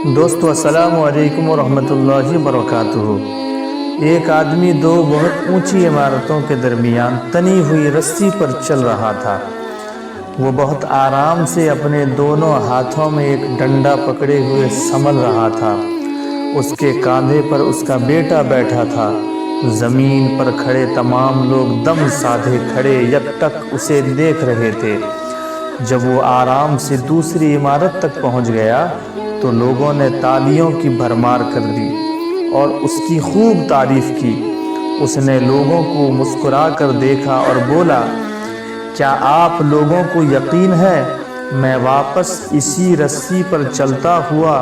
دوستو السلام علیکم ورحمۃ اللہ وبرکاتہ۔ ایک آدمی دو بہت اونچی عمارتوں کے درمیان تنی ہوئی رسی پر چل رہا تھا۔ وہ بہت آرام سے اپنے دونوں ہاتھوں میں ایک ڈنڈا پکڑے ہوئے سنبھل رہا تھا۔ اس کے کاندھے پر اس کا بیٹا بیٹھا تھا۔ زمین پر کھڑے تمام لوگ دم سادھے کھڑے یکٹک اسے دیکھ رہے تھے۔ جب وہ آرام سے دوسری عمارت تک پہنچ گیا تو لوگوں نے تالیوں کی بھرمار کر دی اور اس کی خوب تعریف کی۔ اس نے لوگوں کو مسکرا کر دیکھا اور بولا، کیا آپ لوگوں کو یقین ہے میں واپس اسی رسی پر چلتا ہوا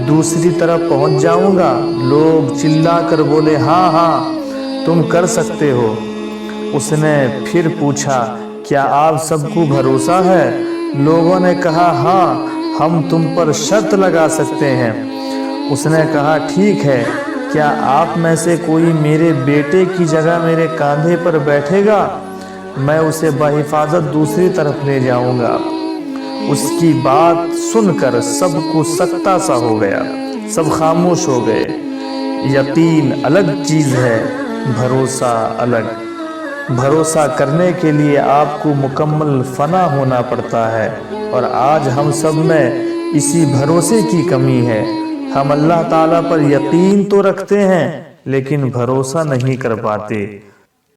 دوسری طرف پہنچ جاؤں گا؟ لوگ چلا کر بولے، ہاں ہاں تم کر سکتے ہو۔ اس نے پھر پوچھا، کیا آپ سب کو بھروسہ ہے؟ لوگوں نے کہا، ہاں ہم تم پر شرط لگا سکتے ہیں۔ اس نے کہا، ٹھیک ہے، کیا آپ میں سے کوئی میرے بیٹے کی جگہ میرے کاندھے پر بیٹھے گا؟ میں اسے بحفاظت دوسری طرف لے جاؤں گا۔ اس کی بات سن کر سب کو سکتہ سا ہو گیا، سب خاموش ہو گئے۔ یقین الگ چیز ہے، بھروسہ الگ۔ بھروسہ کرنے کے لیے آپ کو مکمل فنا ہونا پڑتا ہے، اور آج ہم سب میں اسی بھروسے کی کمی ہے۔ ہم اللہ تعالیٰ پر یقین تو رکھتے ہیں لیکن بھروسہ نہیں کر پاتے۔